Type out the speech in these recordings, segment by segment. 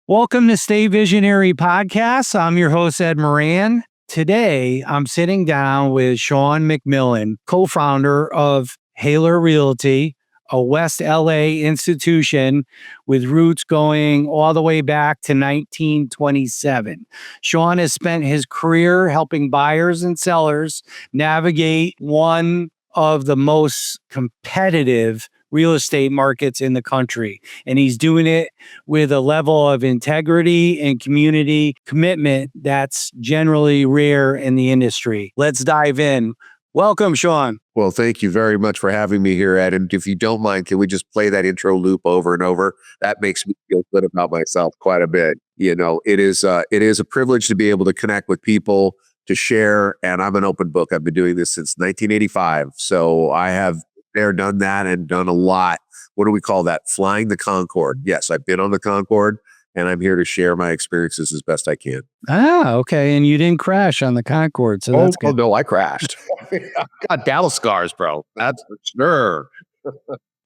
Welcome to Stay Visionary Podcast. I'm your host, Ed Moran. Today, I'm sitting down with Sean McMillan, co-founder of Heyler Realty, a West LA institution with roots going all the way back to 1927. Sean has spent his career helping buyers and sellers navigate one of the most competitive real estate markets in the country. And he's doing it with a level of integrity and community commitment that's generally rare in the industry. Let's dive in. Welcome, Sean. Well, thank you very much for having me here, Ed. And if you don't mind, can we just play that intro loop over and over? That makes me feel good about myself quite a bit. You know, it is a privilege to be able to connect with people, to share. And I'm an open book. I've been doing this since 1985. So I have done that and done a lot. What do we call that? Flying the Concorde. Yes, I've been on the Concorde, and I'm here to share my experiences as best I can. Ah, okay. And you didn't crash on the Concorde, so that's good. Oh, no, I crashed. I got battle scars, bro. That's for sure.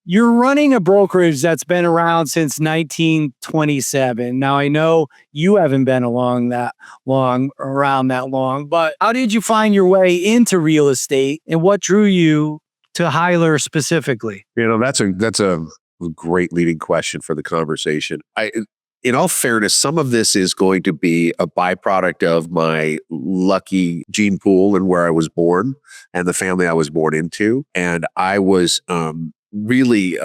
You're running a brokerage that's been around since 1927. Now, I know you haven't been around that long, but how did you find your way into real estate, and what drew you to Heyler specifically? You know, that's a great leading question for the conversation. In all fairness, some of this is going to be a byproduct of my lucky gene pool and where I was born and the family I was born into. And I was really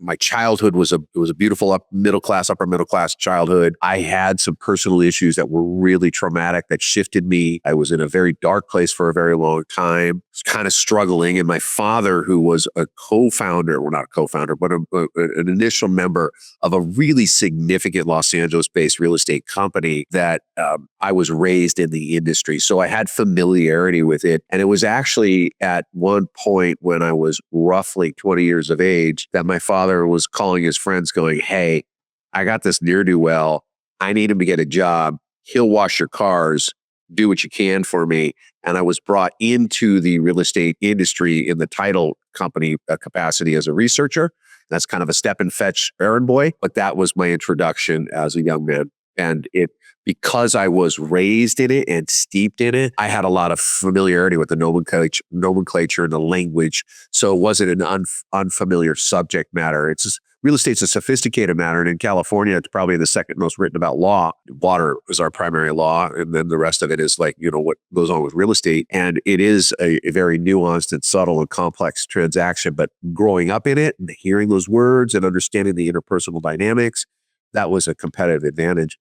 my childhood was a beautiful upper middle class childhood. I had some personal issues that were really traumatic that shifted me. I was in a very dark place for a very long time, kind of struggling. And my father, who was a co-founder, well, not a co-founder, but an initial member of a really significant Los Angeles-based real estate company that I was raised in the industry. So I had familiarity with it. And it was actually at one point when I was roughly 20 years of age that my father was calling his friends going, "Hey, I got this ne'er-do-well. I need him to get a job. He'll wash your cars. Do what you can for me." And I was brought into the real estate industry in the title company capacity as a researcher. That's kind of a step and fetch errand boy, but that was my introduction as a young man. And because I was raised in it and steeped in it, I had a lot of familiarity with the nomenclature and the language. So it wasn't an unfamiliar subject matter. Real estate's a sophisticated matter. And in California, it's probably the second most written about law. Water is our primary law. And then the rest of it is like, you know, what goes on with real estate. And it is a very nuanced and subtle and complex transaction. But growing up in it and hearing those words and understanding the interpersonal dynamics, that was a competitive advantage.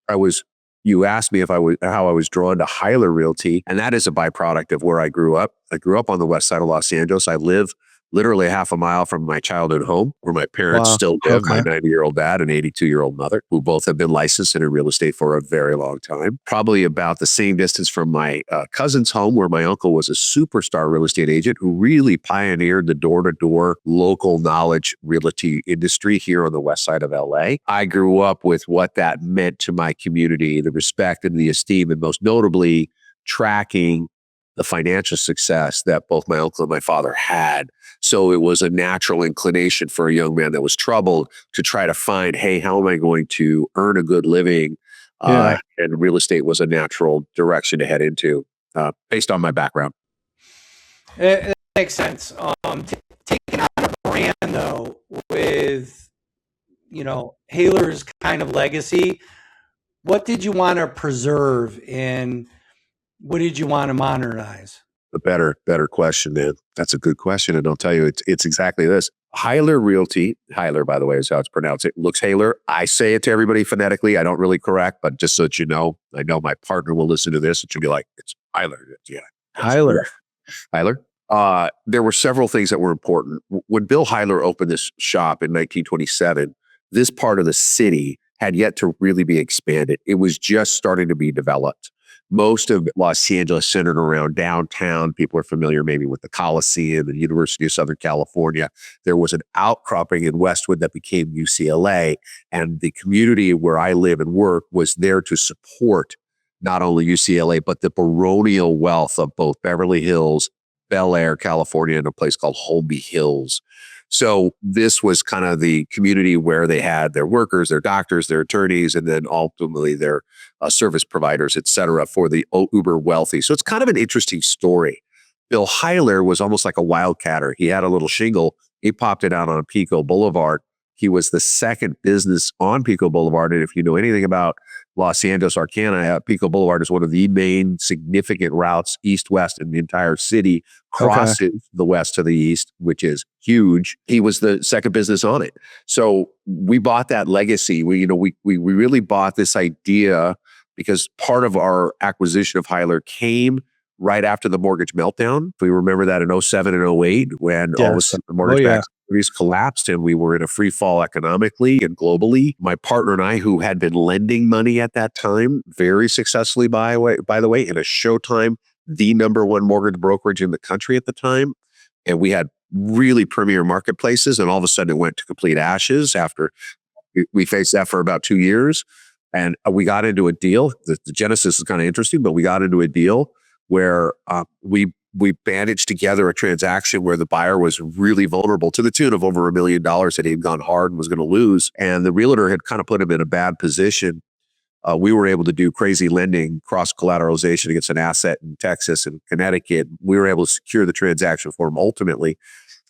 You asked me how I was drawn to Heyler Realty, and that is a byproduct of where I grew up. I grew up on the west side of Los Angeles. I live literally half a mile from my childhood home where my parents still live, my 90-year-old dad and 82-year-old mother, who both have been licensed in real estate for a very long time. Probably about the same distance from my cousin's home, where my uncle was a superstar real estate agent who really pioneered the door-to-door local knowledge realty industry here on the west side of LA. I grew up with what that meant to my community, the respect and the esteem, and most notably tracking the financial success that both my uncle and my father had. So it was a natural inclination for a young man that was troubled to try to find, hey, how am I going to earn a good living? And real estate was a natural direction to head into based on my background. It makes sense. Taking on a brand, though, with, you know, Heyler's kind of legacy, what did you want to preserve and what did you want to modernize? A better question, man. That's a good question. And I'll tell you, it's exactly this. Heyler Realty, Heyler, by the way, is how it's pronounced. It looks Heyler. I say it to everybody phonetically. I don't really correct, but just so that you know, I know my partner will listen to this. It should be like, it's Heyler. Yeah. Heyler. Heyler. There were several things that were important. When Bill Heyler opened this shop in 1927, this part of the city had yet to really be expanded. It was just starting to be developed. Most of Los Angeles centered around downtown. People are familiar maybe with the Coliseum and the University of Southern California. There was an outcropping in Westwood that became UCLA, and the community where I live and work was there to support not only UCLA, but the baronial wealth of both Beverly Hills, Bel Air, California, and a place called Holmby Hills. So this was kind of the community where they had their workers, their doctors, their attorneys, and then ultimately their service providers, et cetera, for the uber wealthy. So it's kind of an interesting story. Bill Heyler was almost like a wildcatter. He had a little shingle. He popped it out on Pico Boulevard. He was the second business on Pico Boulevard. And if you know anything about Los Angeles Arcana, Pico Boulevard is one of the main significant routes east-west in the entire city, crosses the west to the east, which is huge. He was the second business on it. So we bought that legacy. We really bought this idea because part of our acquisition of Heyler came right after the mortgage meltdown. We remember that in 07 and 08 when all of a sudden the mortgage-backed securities collapsed and we were in a free fall economically and globally. My partner and I, who had been lending money at that time, very successfully, by the way, in a Showtime, the number one mortgage brokerage in the country at the time. And we had really premier marketplaces. And all of a sudden it went to complete ashes after we faced that for about 2 years. And we got into a deal. The genesis is kind of interesting, but we got into a deal where we bandaged together a transaction where the buyer was really vulnerable to the tune of over $1 million that he'd gone hard and was going to lose. And the realtor had kind of put him in a bad position. We were able to do crazy lending, cross-collateralization against an asset in Texas and Connecticut. We were able to secure the transaction for him ultimately.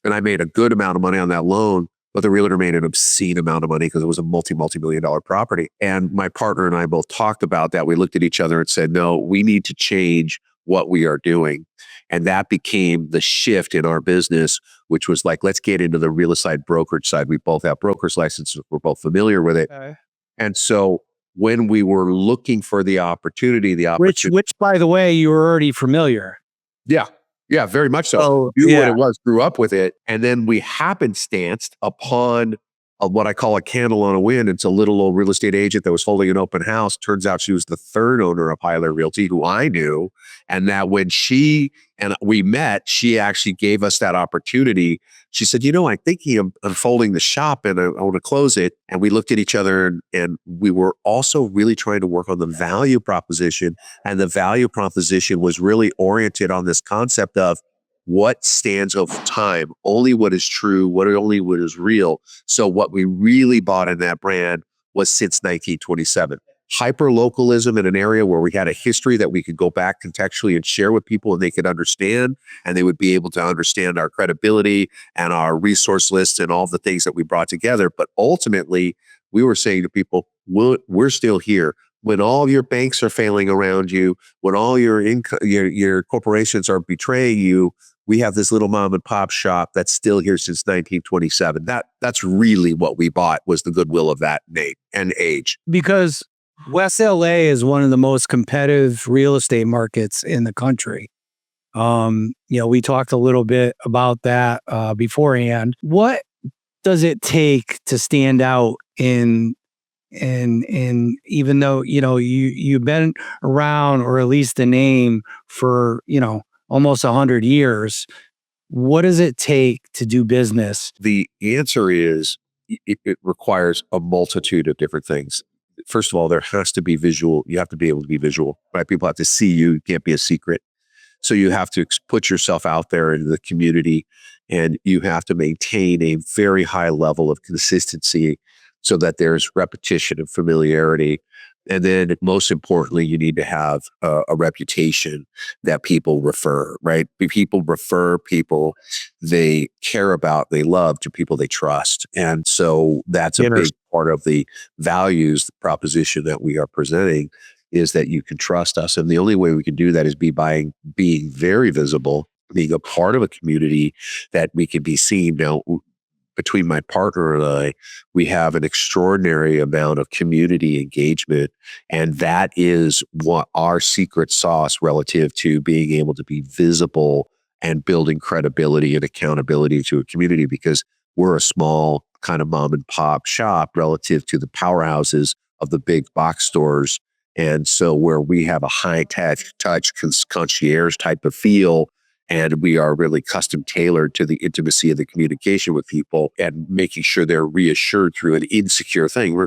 And I made a good amount of money on that loan, but the realtor made an obscene amount of money because it was a multi-million dollar property. And my partner and I both talked about that. We looked at each other and said, no, we need to change what we are doing. And that became the shift in our business, which was like, let's get into the real estate brokerage side. We both have broker's licenses. We're both familiar with it. Okay. And so when we were looking for the opportunity, which by the way, you were already familiar. Yeah, very much so. Knew what it was, grew up with it. And then we happenstanced upon what I call a candle on a wind. It's a little old real estate agent that was holding an open house. Turns out she was the third owner of Heyler Realty, who I knew. And that when she and we met, she actually gave us that opportunity. She said, I'm thinking of unfolding the shop and I want to close it. And we looked at each other and we were also really trying to work on the value proposition. And the value proposition was really oriented on this concept of what stands over time, only what is true, only what is real. So what we really bought in that brand was since 1927. Hyper-localism in an area where we had a history that we could go back contextually and share with people and they could understand, and they would be able to understand our credibility and our resource lists and all the things that we brought together. But ultimately, we were saying to people, we're still here. When all your banks are failing around you, when all your corporations are betraying you, we have this little mom and pop shop that's still here since 1927. That's really what we bought, was the goodwill of that name and age. Because West LA is one of the most competitive real estate markets in the country. We talked a little bit about that beforehand. What does it take to stand out in even though you've been around, or at least the name, for almost 100 years, what does it take to do business? The answer is it requires a multitude of different things. First of all, there has to be visual. You have to be able to be visual, right? People have to see you. You can't be a secret. So you have to put yourself out there in the community, and you have to maintain a very high level of consistency so that there's repetition and familiarity. And then most importantly, you need to have a reputation that people refer, right? People refer people they care about, they love, to people they trust. And so that's a big part of the values proposition that we are presenting, is that you can trust us. And the only way we can do that is being very visible, being a part of a community that we can be seen. Now, between my partner and I, we have an extraordinary amount of community engagement. And that is what our secret sauce relative to being able to be visible and building credibility and accountability to a community, because we're a small kind of mom and pop shop relative to the powerhouses of the big box stores. And so where we have a high touch concierge type of feel, and we are really custom tailored to the intimacy of the communication with people and making sure they're reassured through an insecure thing.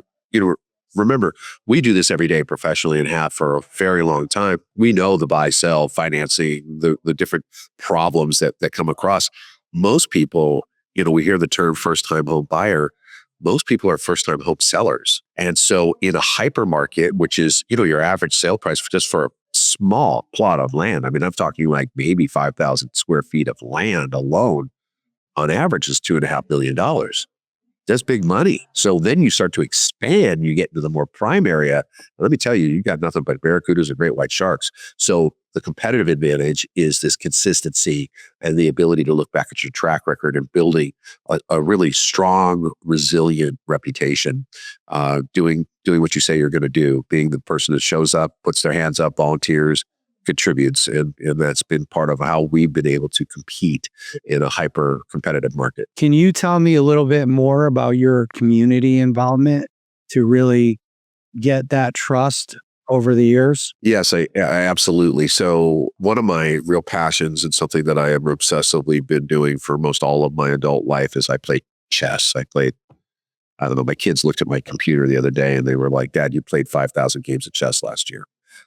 Remember, we do this every day professionally and have for a very long time. We know the buy, sell, financing, the different problems that come across. Most people we hear the term first-time home buyer. Most people are first-time home sellers. And so in a hypermarket, which is, your average sale price just for a small plot of land. I mean, I'm talking like maybe 5,000 square feet of land alone on average is $2.5 million. That's big money. So then you start to expand, you get into the more prime area. Let me tell you, you got nothing but barracudas and great white sharks. So the competitive advantage is this consistency and the ability to look back at your track record and building a really strong, resilient reputation, doing what you say you're going to do, being the person that shows up, puts their hands up, volunteers, contributes. And that's been part of how we've been able to compete in a hyper competitive market. Can you tell me a little bit more about your community involvement to really get that trust over the years? Yes, I absolutely. So one of my real passions and something that I have obsessively been doing for most all of my adult life is I play chess. I don't know, my kids looked at my computer the other day and they were like, "Dad, you played 5,000 games of chess last year."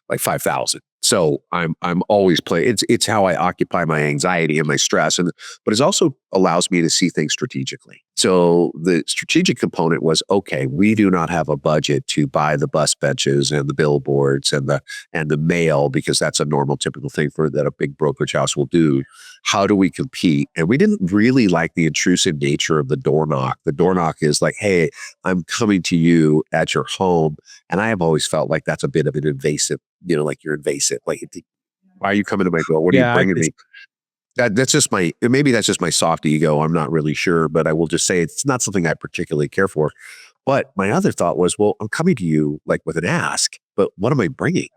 Like 5,000. So I'm always playing. It's how I occupy my anxiety and my stress, but it also allows me to see things strategically. So the strategic component was, okay, we do not have a budget to buy the bus benches and the billboards and the mail, because that's a normal typical thing that a big brokerage house will do. How do we compete? And we didn't really like the intrusive nature of the door knock. The door knock is like, "Hey, I'm coming to you at your home." And I have always felt like that's a bit of an invasive, like you're invasive. Like, why are you coming to my door? What are you bringing me? That's just maybe that's just my soft ego. I'm not really sure, but I will just say it's not something I particularly care for. But my other thought was, well, I'm coming to you like with an ask, but what am I bringing?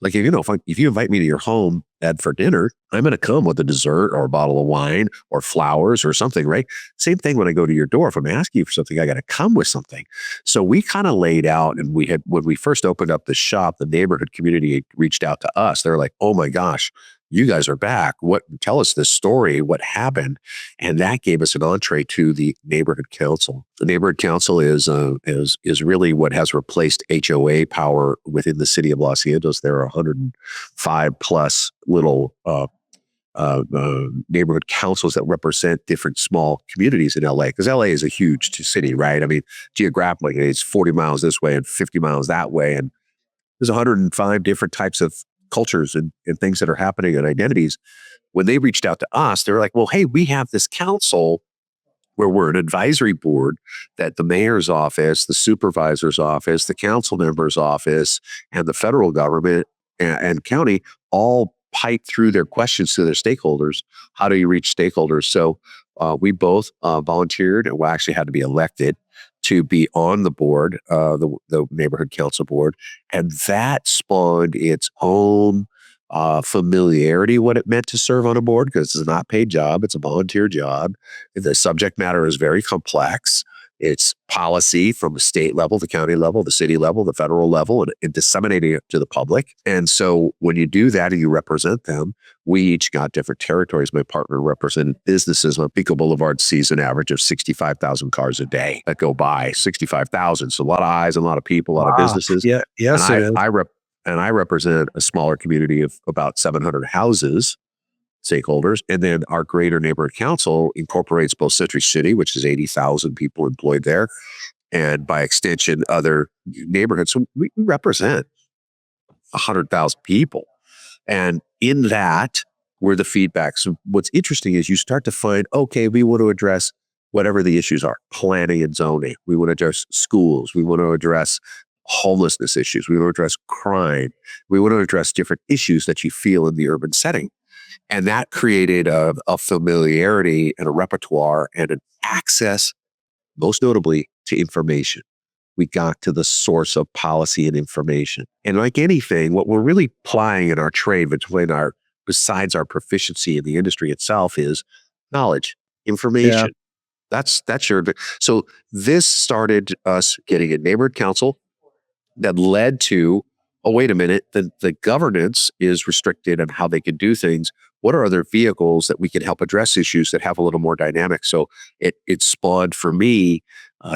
Like, if you invite me to your home for dinner, I'm going to come with a dessert or a bottle of wine or flowers or something, right? Same thing when I go to your door. If I'm asking you for something, I got to come with something. So we kind of laid out, and when we first opened up the shop, the neighborhood community reached out to us. They're like, "Oh my gosh, you guys are back. Tell us this story. What happened?" And that gave us an entree to the neighborhood council. The neighborhood council is really what has replaced HOA power within the city of Los Angeles. There are 105 plus little neighborhood councils that represent different small communities in LA, because LA is a huge city, right? I mean, geographically, it's 40 miles this way and 50 miles that way, and there's 105 different types of cultures and things that are happening and identities. When they reached out to us, they were like, "Well, hey, we have this council where we're an advisory board that the mayor's office, the supervisor's office, the council member's office, and the federal government and county all pipe through their questions to their stakeholders. How do you reach stakeholders?" So we both volunteered, and we actually had to be elected to be on the board, the neighborhood council board. And that spawned its own familiarity, what it meant to serve on a board, because it's a not paid job. It's a volunteer job. The subject matter is very complex. It's policy from the state level, the county level, the city level, the federal level, and disseminating it to the public. And so when you do that and you represent them, we each got different territories. My partner represented businesses. On Pico Boulevard sees an average of 65,000 cars a day that go by. 65,000. So a lot of eyes, and a lot of people, a lot of businesses. Yeah. Yes, and I represent a smaller community of about 700 houses, stakeholders. And then our greater neighborhood council incorporates both Century City, which is 80,000 people employed there, and by extension, other neighborhoods. So we represent 100,000 people. And in that, were the feedback. So what's interesting is you start to find, okay, we want to address whatever the issues are, planning and zoning. We want to address schools. We want to address homelessness issues. We want to address crime. We want to address different issues that you feel in the urban setting. And that created a familiarity and a repertoire and an access, most notably, to information. We got to the source of policy and information. And like anything, what we're really plying in our trade besides our proficiency in the industry itself, is knowledge, information. That's so this started us getting a neighborhood council that led to, oh, wait a minute, the governance is restricted on how they can do things. What are other vehicles that we can help address issues that have a little more dynamic? So it spawned for me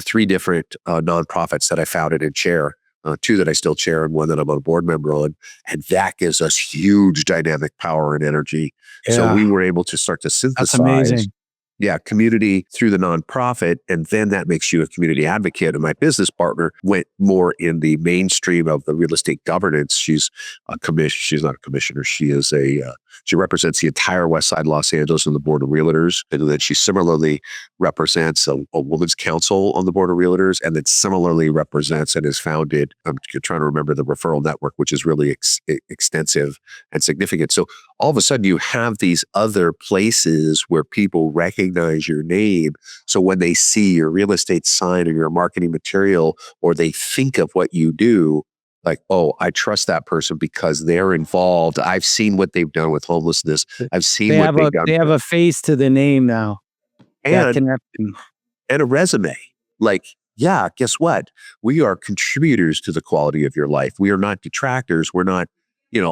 3 different nonprofits that I founded and chair, 2 that I still chair and 1 that I'm a board member on. And that gives us huge dynamic power and energy. Yeah. So we were able to start to That's synthesize. amazing. Yeah, community through the nonprofit. And then that makes you a community advocate. And my business partner went more in the mainstream of the real estate governance. She's she's not a commissioner. She represents the entire West Side Los Angeles on the Board of Realtors. And then she similarly represents a women's council on the Board of Realtors. And then similarly represents and has founded, I'm trying to remember the referral network, which is really extensive and significant. So all of a sudden you have these other places where people recognize your name. So when they see your real estate sign or your marketing material, or they think of what you do, like, oh, I trust that person because they're involved. I've seen what they've done with homelessness. I've seen what they've done. They have a face to the name now. That And connection. and a resume. Like, yeah, guess what? We are contributors to the quality of your life. We are not detractors. We're not,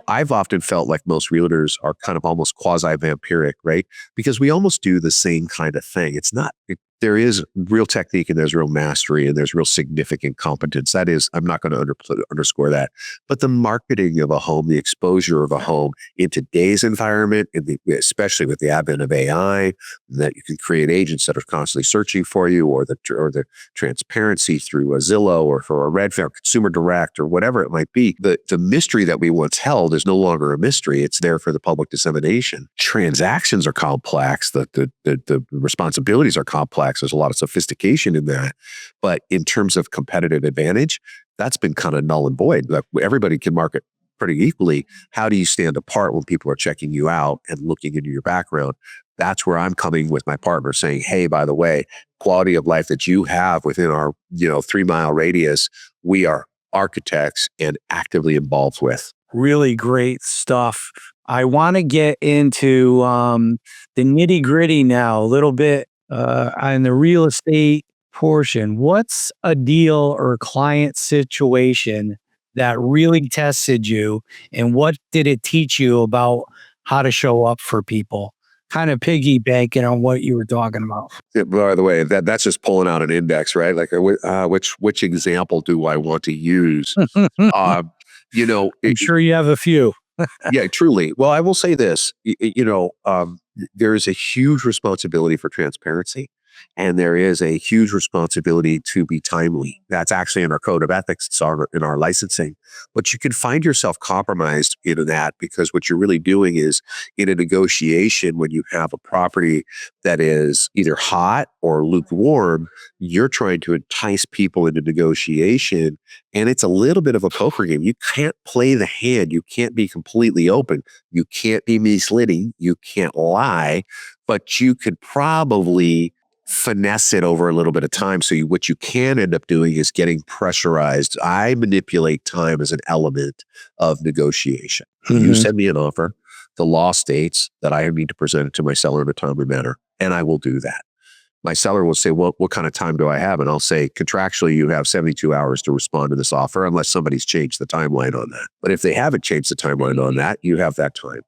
I've often felt like most realtors are kind of almost quasi-vampiric, right? Because we almost do the same kind of thing. It's not, there is real technique and there's real mastery and there's real significant competence. That is, I'm not going to underscore that. But the marketing of a home, the exposure of a home in today's environment, especially with the advent of AI, that you can create agents that are constantly searching for you, or the transparency through a Zillow or for a Redfin, Consumer Direct, or whatever it might be. The mystery that we once held is no longer a mystery. It's there for the public dissemination. Transactions are complex. The responsibilities are complex. There's a lot of sophistication in that. But in terms of competitive advantage, that's been kind of null and void. Like, everybody can market pretty equally. How do you stand apart when people are checking you out and looking into your background? That's where I'm coming with my partner, saying, hey, by the way, quality of life that you have within our 3-mile radius, we are architects and actively involved with. Really great stuff. I want to get into the nitty gritty now, a little bit on the real estate portion. What's a deal or client situation that really tested you, and what did it teach you about how to show up for people? Kind of piggybacking on what you were talking about. Yeah, by the way, that's just pulling out an index, right? Like, which example do I want to use? I'm sure you have a few. Yeah, truly. Well, I will say this, there is a huge responsibility for transparency, and there is a huge responsibility to be timely. That's actually in our code of ethics. It's in our licensing. But you can find yourself compromised in that, because what you're really doing is, in a negotiation, when you have a property that is either hot or lukewarm, you're trying to entice people into negotiation. And it's a little bit of a poker game. You can't play the hand. You can't be completely open. You can't be misleading. You can't lie, but you could probably finesse it over a little bit of time. So what you can end up doing is getting pressurized. I manipulate time as an element of negotiation. You send me an offer. The law states that I need to present it to my seller in a timely manner, and I will do that. My seller will say, well, what kind of time do I have? And I'll say, contractually, you have 72 hours to respond to this offer, unless somebody's changed the timeline on that. But if they haven't changed the timeline on that, you have that time.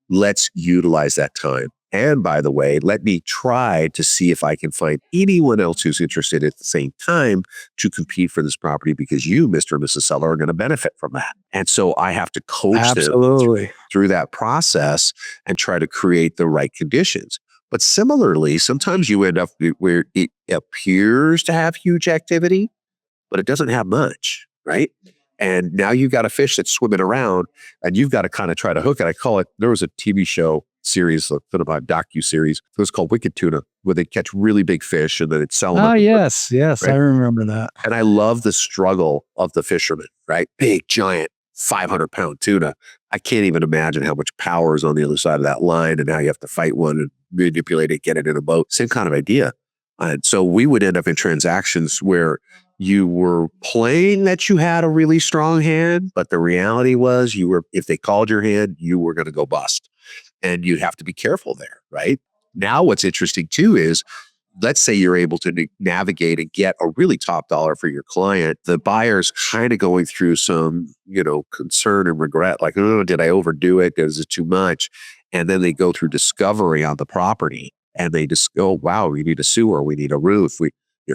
Let's utilize that time. And by the way, let me try to see if I can find anyone else who's interested at the same time to compete for this property, because you, Mr. and Mrs. Seller, are going to benefit from that. And so I have to coach them through that process and try to create the right conditions. But similarly, sometimes you end up where it appears to have huge activity, but it doesn't have much, right? And now you've got a fish that's swimming around, and you've got to kind of try to hook it. I call it, there was a TV show series, a docu-series. It was called Wicked Tuna, where they catch really big fish and then it's sell them. Oh, yes. Right? I remember that. And I love the struggle of the fisherman, right? Big, giant, 500-pound tuna. I can't even imagine how much power is on the other side of that line, and now you have to fight one and manipulate it, get it in a boat. Same kind of idea. And so we would end up in transactions where you were playing that you had a really strong hand, but the reality was if they called your hand, you were going to go bust. And you'd have to be careful there, right? Now, what's interesting too is, let's say you're able to navigate and get a really top dollar for your client. The buyer's kind of going through some, concern and regret, like, oh, did I overdo it? Is it too much? And then they go through discovery on the property, and they just go, wow, we need a sewer, we need a roof, we,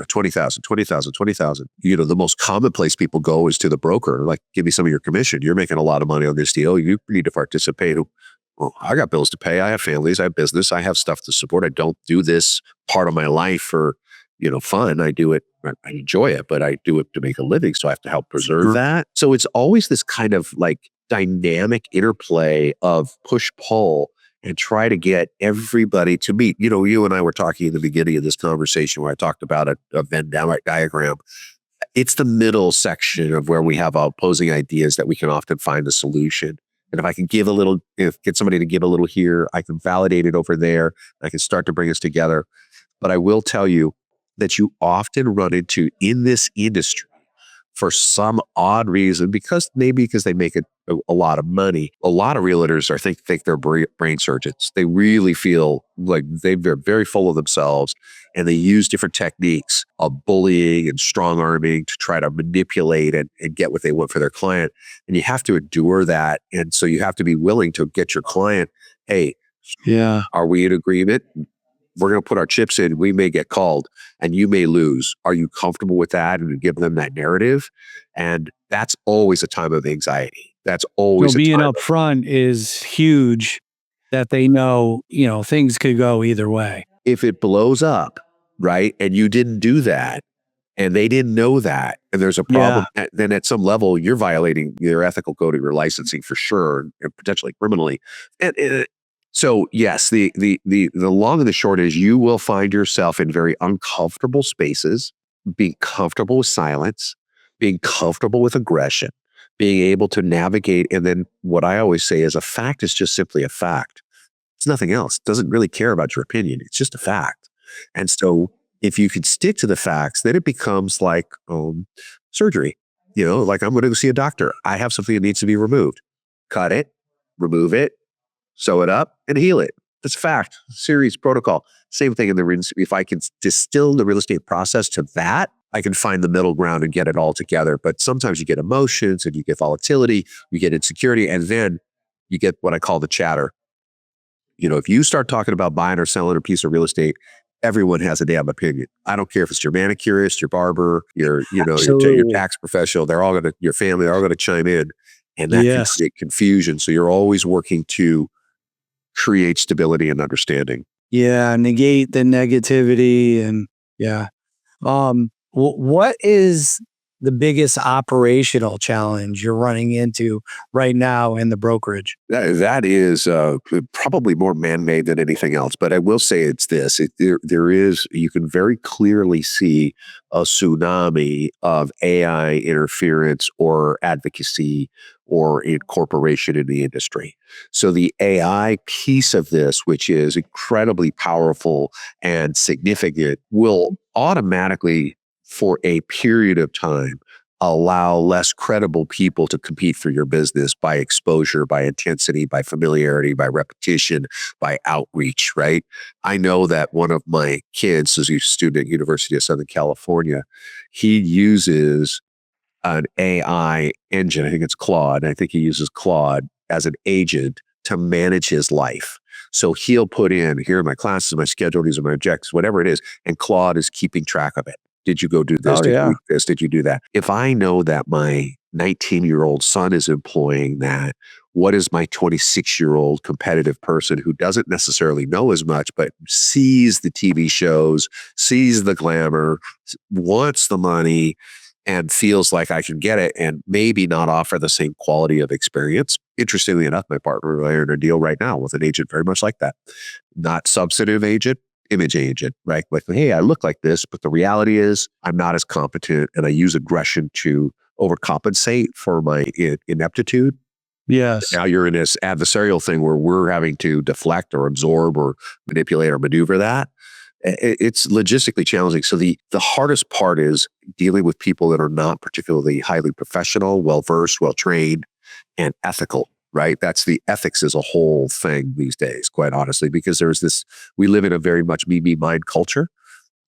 20,000. The most common place people go is to the broker. Like, give me some of your commission. You're making a lot of money on this deal. You need to participate. Well, I got bills to pay. I have families. I have business. I have stuff to support. I don't do this part of my life for, fun. I do it. I enjoy it, but I do it to make a living. So I have to help preserve that. So it's always this kind of like dynamic interplay of push pull and try to get everybody to meet. You and I were talking in the beginning of this conversation where I talked about a Venn diagram. It's the middle section of where we have opposing ideas that we can often find a solution. And if I can get somebody to give a little here, I can validate it over there. I can start to bring us together. But I will tell you that you often run into in this industry for some odd reason, because they make a lot of money. A lot of realtors think they're brain surgeons. They really feel like they're very full of themselves, and they use different techniques of bullying and strong arming to try to manipulate and get what they want for their client. And you have to endure that. And so you have to be willing to get your client, hey, are we in agreement? We're going to put our chips in. We may get called and you may lose. Are you comfortable with that? And give them that narrative. And that's always a time of anxiety. That's always So being upfront is huge, that they know, things could go either way. If it blows up, right, and you didn't do that, and they didn't know that, and there's a problem, then at some level, you're violating your ethical code of your licensing for sure, and potentially criminally. And so yes, the long and the short is you will find yourself in very uncomfortable spaces, being comfortable with silence, being comfortable with aggression, being able to navigate. And then what I always say is a fact is just simply a fact. It's nothing else. It doesn't really care about your opinion. It's just a fact. And so if you can stick to the facts, then it becomes like surgery. Like I'm going to go see a doctor. I have something that needs to be removed. Cut it, remove it, sew it up, and heal it. That's a fact. Series protocol. Same thing in the if I can distill the real estate process to that, I can find the middle ground and get it all together. But sometimes you get emotions and you get volatility, you get insecurity, and then you get what I call the chatter. If you start talking about buying or selling a piece of real estate, everyone has a damn opinion. I don't care if it's your manicurist, your barber, your tax professional. Your family, they're all going to chime in, and that can create confusion. So you're always working to create stability and understanding. Yeah, negate the negativity and what is the biggest operational challenge you're running into right now in the brokerage? That is probably more man-made than anything else. But I will say it's this. There is, you can very clearly see a tsunami of AI interference or advocacy or incorporation in the industry. So the AI piece of this, which is incredibly powerful and significant, will automatically, for a period of time, allow less credible people to compete for your business by exposure, by intensity, by familiarity, by repetition, by outreach, right? I know that one of my kids, as a student at University of Southern California, he uses an AI engine. I think it's Claude. I think he uses Claude as an agent to manage his life. So he'll put in, here are my classes, my schedule, these are my objectives, whatever it is, and Claude is keeping track of it. Did you go do this? Did you do this? Did you do that? If I know that my 19-year-old son is employing that, what is my 26-year-old competitive person who doesn't necessarily know as much, but sees the TV shows, sees the glamour, wants the money, and feels like I can get it and maybe not offer the same quality of experience? Interestingly enough, my partner and I are in a deal right now with an agent very much like that. Not substantive agent, image agent, right? Like, hey, I look like this, but the reality is I'm not as competent and I use aggression to overcompensate for my ineptitude. Yes. Now you're in this adversarial thing where we're having to deflect or absorb or manipulate or maneuver that. It's logistically challenging. So the hardest part is dealing with people that are not particularly highly professional, well-versed, well-trained, and ethical, right? That's the ethics is a whole thing these days, quite honestly, because we live in a very much me mind culture.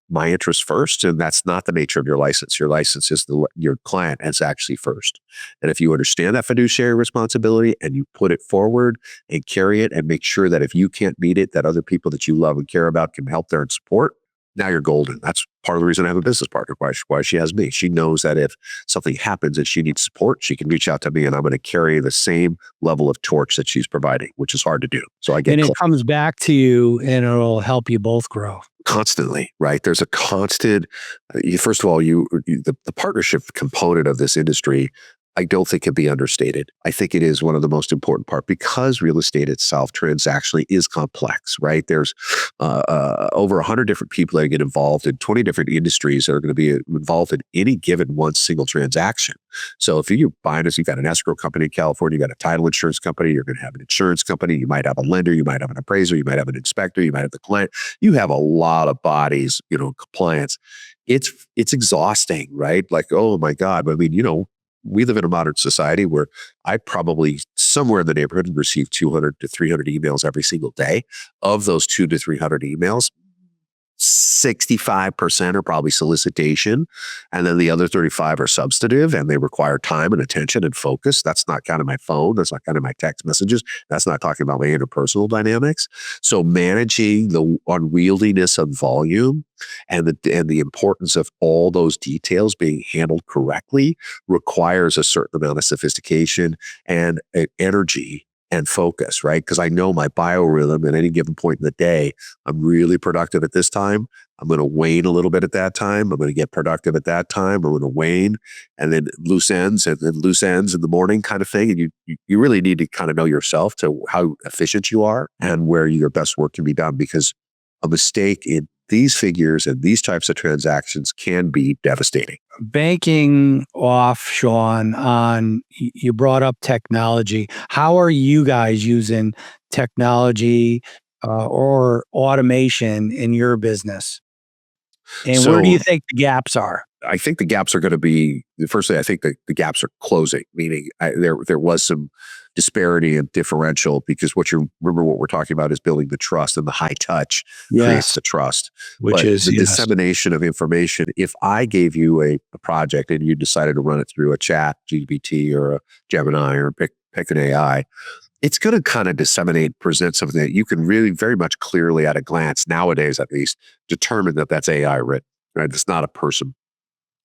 My interest first, and that's not the nature of your license. Your license is your client is actually first. And if you understand that fiduciary responsibility and you put it forward and carry it and make sure that if you can't meet it, that other people that you love and care about can help there and support, now you're golden. That's part of the reason I have a business partner, why she has me. She knows that if something happens and she needs support, she can reach out to me and I'm going to carry the same level of torch that she's providing, which is hard to do. So I get And it comes back to you and it'll help you both grow. constantly, right? There's a constant, first of all, the partnership component of this industry, I don't think can be understated. I think it is one of the most important part because real estate itself transactionally is complex, right? There's over 100 different people that get involved in 20 different industries that are going to be involved in any given one single transaction. So if you're buying this, you've got an escrow company in California, you got a title insurance company, you're going to have an insurance company, you might have a lender, you might have an appraiser, you might have an inspector, you might have the client. You have a lot of bodies, compliance. It's exhausting, right? Like, oh my God. But I mean, we live in a modern society where I probably somewhere in the neighborhood receive 200 to 300 emails every single day. Of those 200 to 300 emails, 65% are probably solicitation. And then the other 35 are substantive and they require time and attention and focus. That's not kind of my phone. That's not kind of my text messages. That's not talking about my interpersonal dynamics. So managing the unwieldiness of volume and the importance of all those details being handled correctly requires a certain amount of sophistication and energy and focus, right? Because I know my biorhythm at any given point in the day, I'm really productive at this time. I'm going to wane a little bit at that time. I'm going to get productive at that time. I'm going to wane and then loose ends in the morning kind of thing. And you really need to kind of know yourself to how efficient you are and where your best work can be done, because a mistake in these figures and these types of transactions can be devastating. Banking off, Sean, on you brought up technology. How are you guys using technology or automation in your business? And where do you So think the gaps are? I think the gaps are going to be, firstly, I think the gaps are closing, meaning there was some disparity and differential, because remember what we're talking about is building the trust, and the high touch creates Yes, the trust. which But is the yes. dissemination of information, if I gave you a project and you decided to run it through a chat GPT or a Gemini or pick an AI, it's going to kind of disseminate, present something that you can really very much clearly at a glance, nowadays at least, determine that that's AI written, right? It's not a person.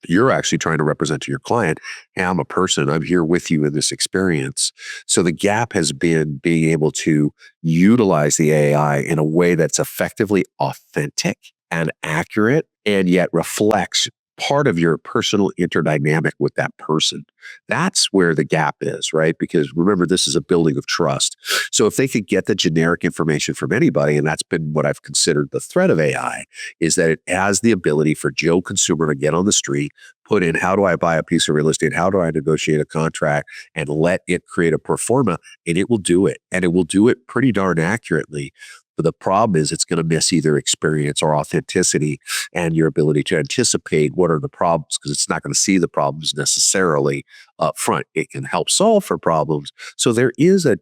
You're actually trying to represent to your client, hey, I'm a person, I'm here with you in this experience. So the gap has been being able to utilize the AI in a way that's effectively authentic and accurate, and yet reflects part of your personal interdynamic with that person. That's where the gap is, right? Because remember, this is a building of trust. So if they could get the generic information from anybody, and that's been what I've considered the threat of AI, is that it has the ability for Joe consumer to get on the street, put in, how do I buy a piece of real estate? How do I negotiate a contract? And let it create a pro forma, and it will do it. And it will do it pretty darn accurately. But the problem is it's going to miss either experience or authenticity and your ability to anticipate what are the problems, because it's not going to see the problems necessarily up front. It can help solve for problems. So there is a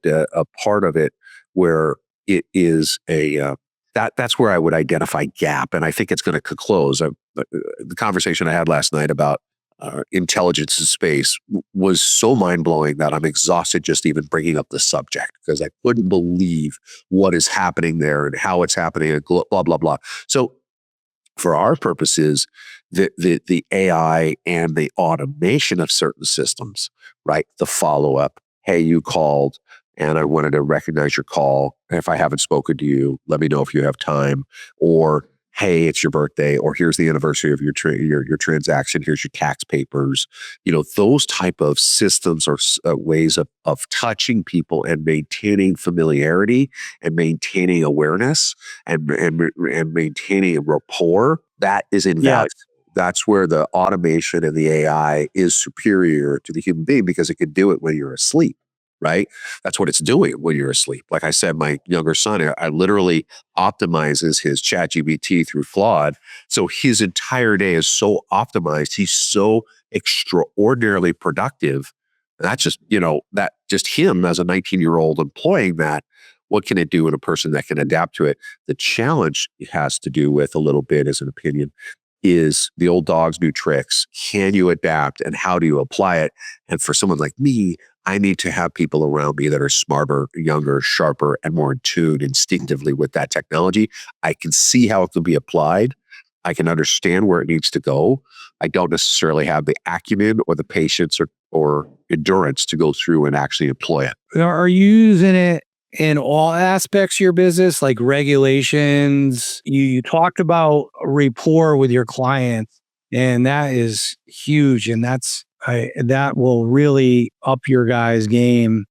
part of it where it is that's where I would identify gap. And I think it's going to close. The conversation I had last night about intelligence in space was so mind-blowing that I'm exhausted just even bringing up the subject, because I couldn't believe what is happening there and how it's happening and blah, blah, blah. So for our purposes, the AI and the automation of certain systems, right? The follow-up, hey, you called and I wanted to recognize your call. If I haven't spoken to you, let me know if you have time. Or, hey, it's your birthday, or here's the anniversary of your transaction. Here's your tax papers. Those type of systems or ways of touching people and maintaining familiarity and maintaining awareness and maintaining a rapport. That is invaluable. Yes. That's where the automation and the AI is superior to the human being, because it can do it when you're asleep. Right? That's what it's doing when you're asleep. Like I said, my younger son, I literally optimizes his chat GPT through Claude. So his entire day is so optimized. He's so extraordinarily productive. And that's just him as a 19-year-old employing that. What can it do in a person that can adapt to it? The challenge it has to do with a little bit, as an opinion, is the old dog's new tricks. Can you adapt, and how do you apply it? And for someone like me, I need to have people around me that are smarter, younger, sharper, and more in tune instinctively with that technology. I can see how it can be applied, I can understand where it needs to go. I don't necessarily have the acumen or the patience or endurance to go through and actually employ it. Are you using it in all aspects of your business, like regulations? You talked about rapport with your clients, and that is huge. And that will really up your guys' game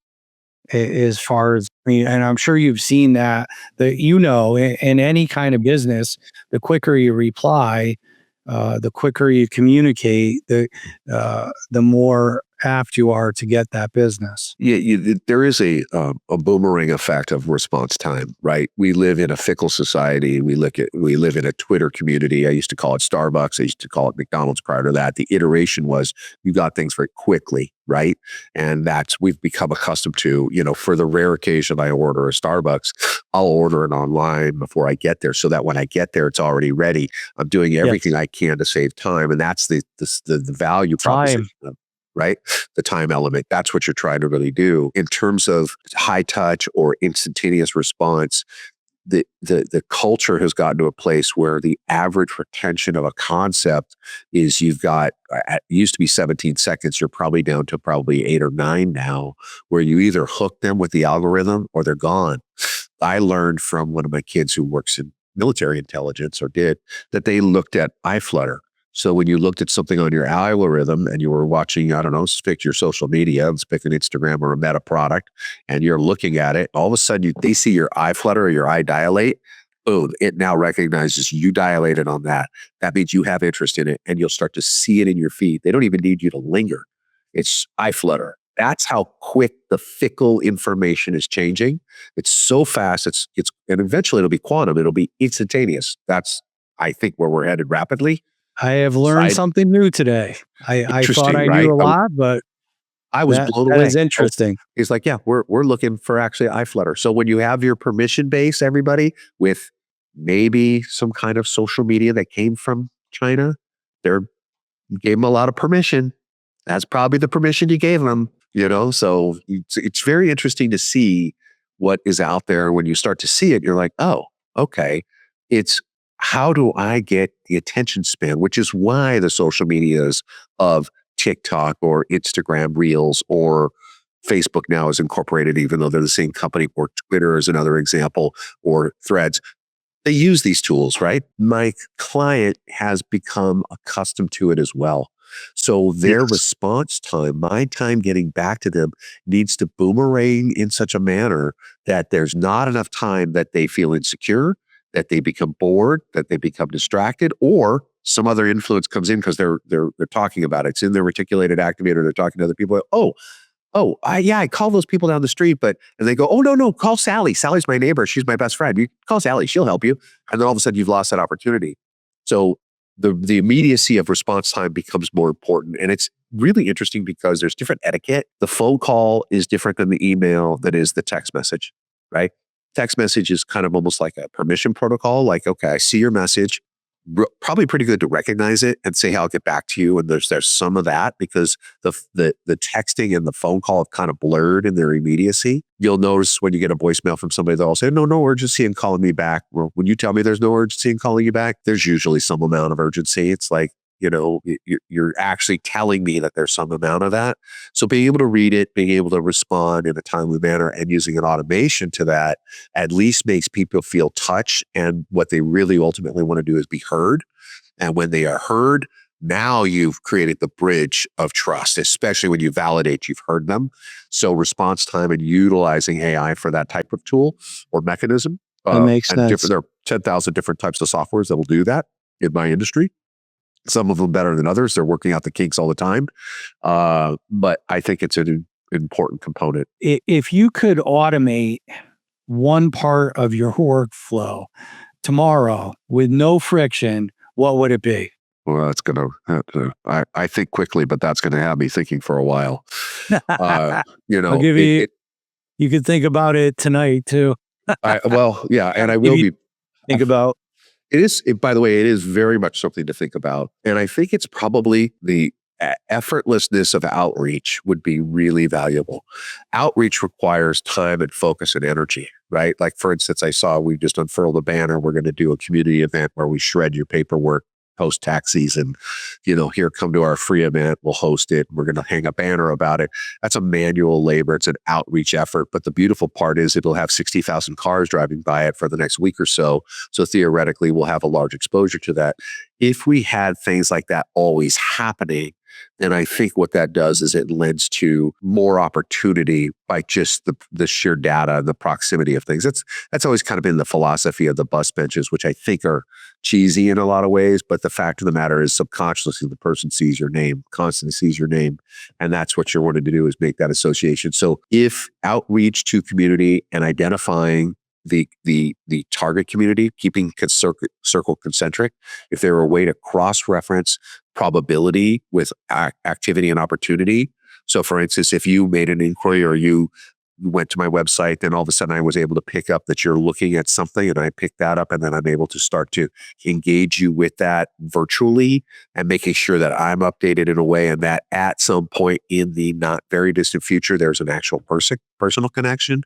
as far as, I mean, and I'm sure you've seen that in any kind of business, the quicker you reply, the quicker you communicate, the more apt you are to get that business. Yeah, there is a boomerang effect of response time, right? We live in a fickle society. We live in a Twitter community. I used to call it Starbucks. I used to call it McDonald's prior to that. The iteration was you got things very quickly, right? And we've become accustomed to, for the rare occasion I order a Starbucks, I'll order it online before I get there so that when I get there, it's already ready. I'm doing everything I can to save time. And that's the value proposition, Time. right? The time element. That's what you're trying to really do. In terms of high touch or instantaneous response, the culture has gotten to a place where the average retention of a concept is it used to be 17 seconds. You're probably down to probably 8 or 9 now, where you either hook them with the algorithm or they're gone. I learned from one of my kids who works in military intelligence or did that they looked at iFlutter. So when you looked at something on your algorithm and you were watching, I don't know, pick your social media, let's pick an Instagram or a Meta product, and you're looking at it, all of a sudden they see your eye flutter or your eye dilate. Boom, it now recognizes you dilated on that. That means you have interest in it and you'll start to see it in your feed. They don't even need you to linger. It's eye flutter. That's how quick the fickle information is changing. It's so fast. And eventually it'll be quantum. It'll be instantaneous. That's, I think, where we're headed rapidly. I have learned something new today. I thought I right? knew a lot, but I was blown that away. is interesting. He's like, yeah, we're looking for actually iFlutter. So when you have your permission base, everybody, with maybe some kind of social media that came from China, you gave them a lot of permission. That's probably the permission you gave them, So it's very interesting to see what is out there. When you start to see it, you're like, oh, okay. It's how do I get the attention span, which is why the social medias of TikTok or Instagram Reels or Facebook now is incorporated, even though they're the same company, or Twitter is another example, or Threads. They use these tools, right? My client has become accustomed to it as well. So their response time, my time getting back to them, needs to boomerang in such a manner that there's not enough time that they feel insecure, that they become bored, that they become distracted, or some other influence comes in because they're talking about it. It's in their reticulated activator. They're talking to other people. I call those people down the street, and they go, oh, no, call Sally. Sally's my neighbor. She's my best friend. You call Sally. She'll help you. And then all of a sudden you've lost that opportunity. So the immediacy of response time becomes more important. And it's really interesting because there's different etiquette. The phone call is different than the email that is the text message, right? Text message is kind of almost like a permission protocol. Like, okay, I see your message. Probably pretty good to recognize it and say, hey, I'll get back to you. And there's some of that because the texting and the phone call have kind of blurred in their immediacy. You'll notice when you get a voicemail from somebody, they'll say, no urgency in calling me back. Well, when you tell me there's no urgency in calling you back, there's usually some amount of urgency. It's like, you're actually telling me that there's some amount of that. So being able to read it, being able to respond in a timely manner and using an automation to that at least makes people feel touched. And what they really ultimately want to do is be heard. And when they are heard, now you've created the bridge of trust, especially when you validate you've heard them. So response time and utilizing AI for that type of tool or mechanism. That makes sense. There are 10,000 different types of softwares that will do that in my industry. Some of them better than others. They're working out the kinks all the time. But I think it's an important component. If you could automate one part of your workflow tomorrow with no friction, what would it be? Well, that's going to have to, I think quickly, but that's going to have me thinking for a while. I'll give you, you could think about it tonight too. And I will be. Think about. By the way, it is very much something to think about. And I think it's probably the effortlessness of outreach would be really valuable. Outreach requires time and focus and energy. right? Like, for instance, I saw we just unfurled a banner. We're going to do a community event where we shred your paperwork post tax season. Here, come to our free event. We'll host it. We're going to hang a banner about it. That's a manual labor. It's an outreach effort. But the beautiful part is it'll have 60,000 cars driving by it for the next week or so. So theoretically, we'll have a large exposure to that. If we had things like that always happening, then I think what that does is it lends to more opportunity by just the sheer data and the proximity of things. That's always kind of been the philosophy of the bus benches, which I think are cheesy in a lot of ways. But the fact of the matter is, subconsciously, the person sees your name, constantly sees your name. And that's what you're wanting to do, is make that association. So if outreach to community and identifying the target community, keeping circle concentric, if there were a way to cross-reference probability with activity and opportunity. So for instance, if you made an inquiry or you went to my website, then all of a sudden I was able to pick up that you're looking at something, and I picked that up, and then I'm able to start to engage you with that virtually and making sure that I'm updated in a way, and that at some point in the not very distant future, there's an actual personal connection.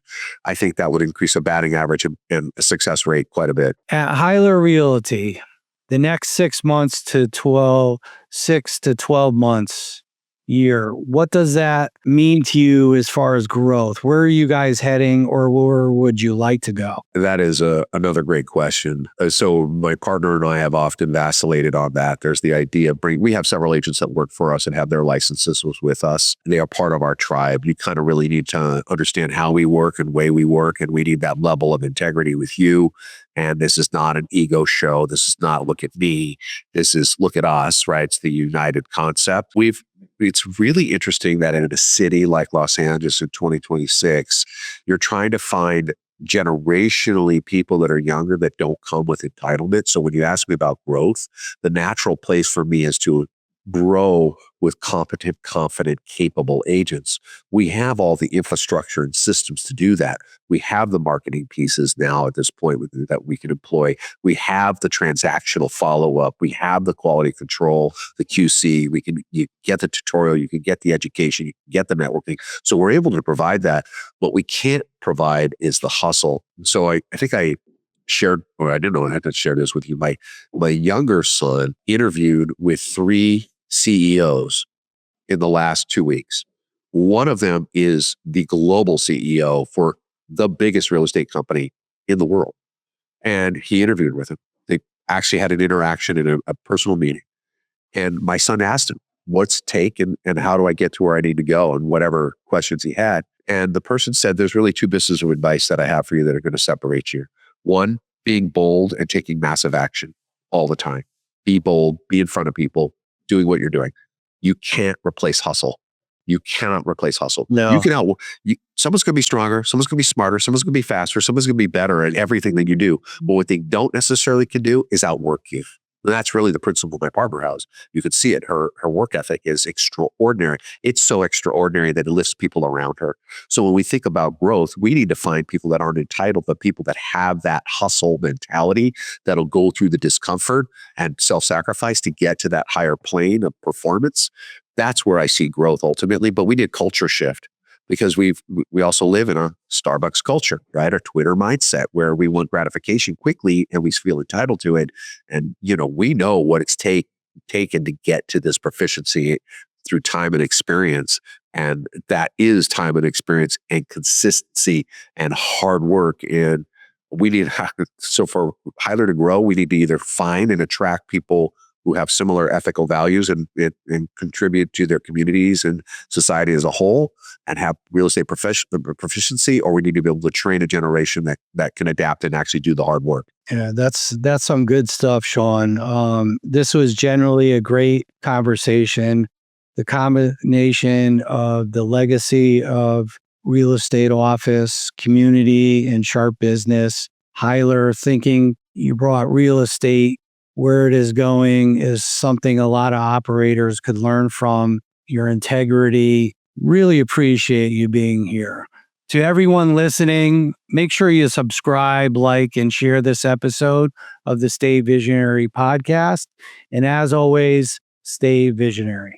I think that would increase a batting average and a success rate quite a bit. At Heyler Realty, the next 6 months to 12 months, year, what does that mean to you as far as growth? Where are you guys heading, or where would you like to go? That is another great question. So my partner and I have often vacillated on that. There's the idea of we have several agents that work for us and have their licenses with us. They are part of our tribe. You kind of really need to understand how we work and way we work, and we need that level of integrity with you. And this is not an ego show. This is not look at me. This is look at us, right? It's the united concept. It's really interesting that in a city like Los Angeles in 2026, you're trying to find generationally people that are younger that don't come with entitlement. So when you ask me about growth, the natural place for me is to grow with competent, confident, capable agents. We have all the infrastructure and systems to do that. We have the marketing pieces now at this point that we can employ. We have the transactional follow-up. We have the quality control, the QC. You get the tutorial, you can get the education, you can get the networking. So we're able to provide that. What we can't provide is the hustle. So I think I shared, or I didn't know I had to share this with you. My younger son interviewed with 3 CEOs in the last 2 weeks. One of them is the global CEO for the biggest real estate company in the world. And he interviewed with him. They actually had an interaction in a personal meeting. And my son asked him, what's take and how do I get to where I need to go, and whatever questions he had. And the person said, there's really 2 pieces of advice that I have for you that are going to separate you. One, being bold and taking massive action all the time. Be bold, be in front of people, doing what you're doing. You can't replace hustle. You cannot replace hustle. No. Someone's going to be stronger, someone's going to be smarter, someone's going to be faster, someone's going to be better at everything that you do. But what they don't necessarily can do is outwork you. And that's really the principle my partner has. You could see it. Her work ethic is extraordinary. It's so extraordinary that it lifts people around her. So when we think about growth, we need to find people that aren't entitled, but people that have that hustle mentality that'll go through the discomfort and self-sacrifice to get to that higher plane of performance. That's where I see growth ultimately. But we did culture shift, because we also live in a Starbucks culture, right? A Twitter mindset where we want gratification quickly and we feel entitled to it. And, we know what it's taken to get to this proficiency through time and experience. And that is time and experience and consistency and hard work. And so for Heyler to grow, we need to either find and attract people who have similar ethical values and contribute to their communities and society as a whole, and have real estate proficiency, or we need to be able to train a generation that can adapt and actually do the hard work. Yeah, that's some good stuff, Sean. This was generally a great conversation. The combination of the legacy of real estate office, community, and sharp business, Heyler thinking you brought real estate where it is going is something a lot of operators could learn from. Your integrity. Really appreciate you being here. To everyone listening, make sure you subscribe, like, and share this episode of the Stay Visionary podcast. And as always, stay visionary.